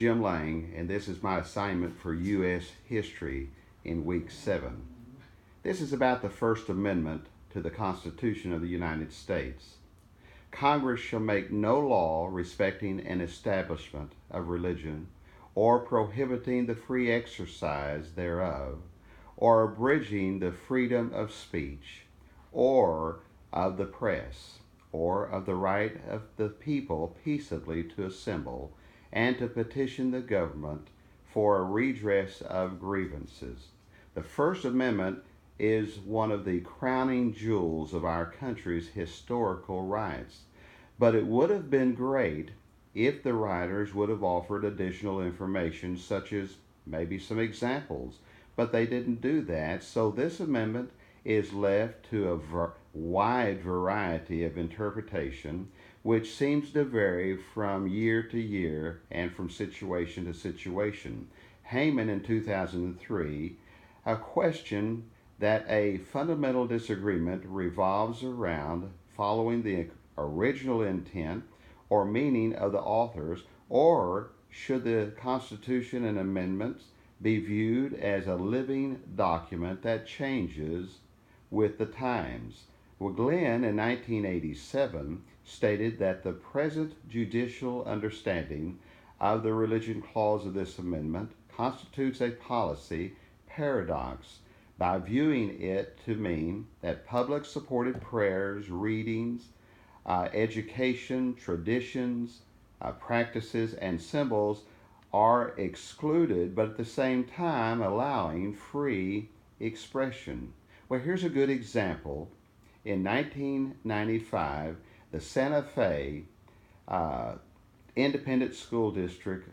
Jim Lang, and this is my assignment for U.S. history in week 7. This is about the First Amendment to the Constitution of the United States. Congress shall make no law respecting an establishment of religion, or prohibiting the free exercise thereof, or abridging the freedom of speech, or of the press, or of the right of the people peaceably to assemble, and to petition the government for a redress of grievances. The First Amendment is one of the crowning jewels of our country's historical rights. But it would have been great if the writers would have offered additional information, such as maybe some examples. But they didn't do that, so this amendment is left to a wide variety of interpretation, which seems to vary from year to year and from situation to situation. Hayman in 2003 questioned that a fundamental disagreement revolves around following the original intent or meaning of the authors, or should the Constitution and amendments be viewed as a living document that changes with the times? Well, Glenn in 1987 stated that the present judicial understanding of the religion clause of this amendment constitutes a policy paradox by viewing it to mean that public supported prayers, readings, education, traditions, practices, and symbols are excluded, but at the same time allowing free expression. Well, here's a good example. In 1995, the Santa Fe uh, Independent School District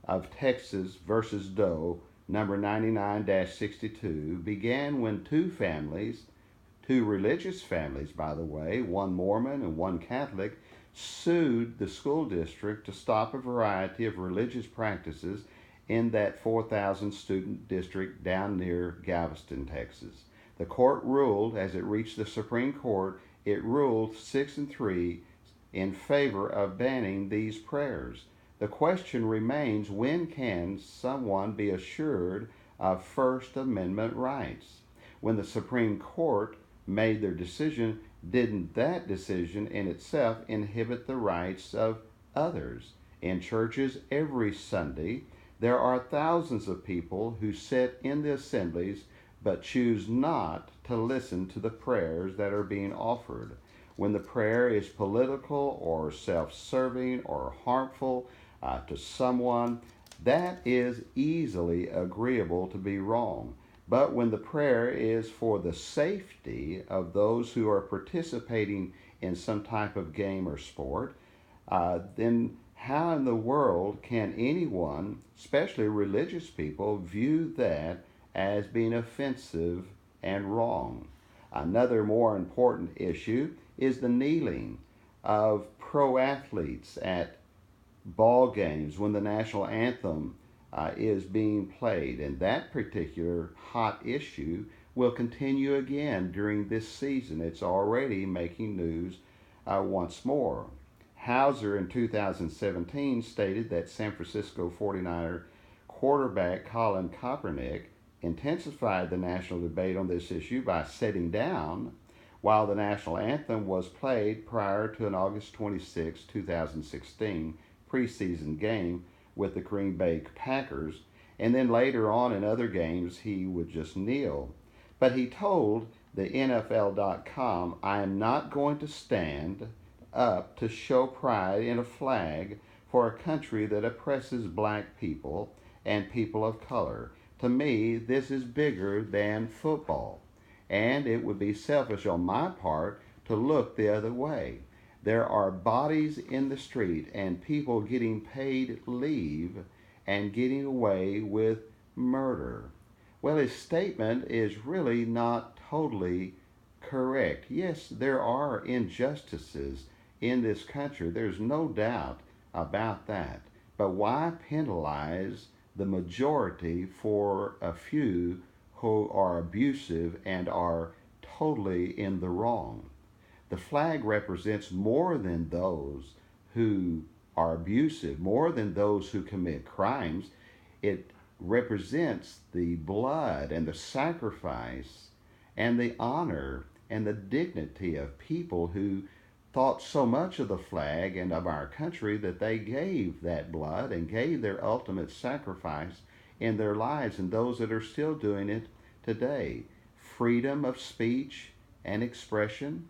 of Texas versus Doe, number 99-62, began when two religious families, by the way, one Mormon and one Catholic, sued the school district to stop a variety of religious practices in that 4,000 student district down near Galveston, Texas. The court ruled, as it reached the Supreme Court, it ruled 6-3 in favor of banning these prayers. The question remains, when can someone be assured of First Amendment rights? When the Supreme Court made their decision, didn't that decision in itself inhibit the rights of others? In churches every Sunday, there are thousands of people who sit in the assemblies but choose not to listen to the prayers that are being offered. When the prayer is political or self serving or harmful to someone, that is easily agreeable to be wrong. But when the prayer is for the safety of those who are participating in some type of game or sport, then how in the world can anyone, especially religious people, view that as being offensive and wrong? Another more important issue is the kneeling of pro athletes at ball games when the national anthem is being played. And that particular hot issue will continue again during this season. It's already making news once more. Hauser in 2017 stated that San Francisco 49er quarterback Colin Kaepernick intensified the national debate on this issue by sitting down while the national anthem was played prior to an August 26, 2016 preseason game with the Green Bay Packers, and then later on in other games he would just kneel. But he told the NFL.com, "I am not going to stand up to show pride in a flag for a country that oppresses black people and people of color. To me, this is bigger than football, and it would be selfish on my part to look the other way. There are bodies in the street and people getting paid leave and getting away with murder." Well, his statement is really not totally correct. Yes, there are injustices in this country. There's no doubt about that. But why penalize the majority for a few who are abusive and are totally in the wrong? The flag represents more than those who are abusive, more than those who commit crimes. It represents the blood and the sacrifice and the honor and the dignity of people who thought so much of the flag and of our country that they gave that blood and gave their ultimate sacrifice in their lives, and those that are still doing it today. Freedom of speech and expression.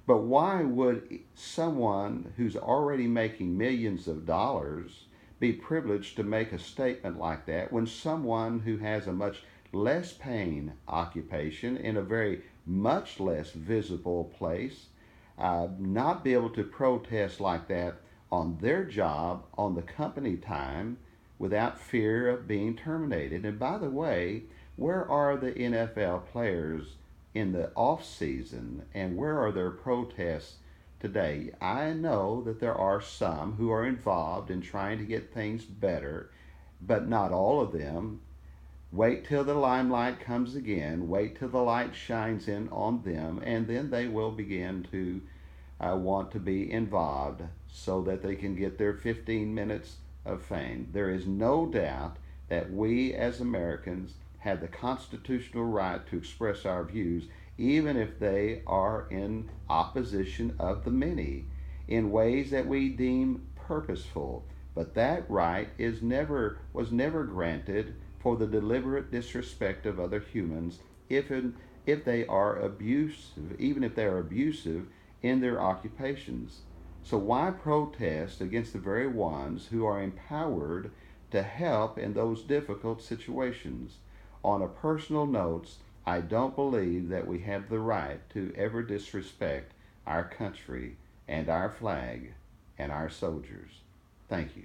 But why would someone who's already making millions of dollars be privileged to make a statement like that when someone who has a much less paying occupation in a very much less visible place not be able to protest like that on their job, on the company time, without fear of being terminated? And by the way, where are the NFL players in the off season, and where are their protests today? I know that there are some who are involved in trying to get things better, but not all of them. Wait till the limelight comes again, wait till the light shines in on them, and then they will begin to want to be involved so that they can get their 15 minutes of fame. There is no doubt that we as Americans have the constitutional right to express our views, even if they are in opposition of the many, in ways that we deem purposeful. But that right was never granted for the deliberate disrespect of other humans if they are abusive, even if they are abusive in their occupations. So why protest against the very ones who are empowered to help in those difficult situations? On a personal note, I don't believe that we have the right to ever disrespect our country and our flag and our soldiers. Thank you.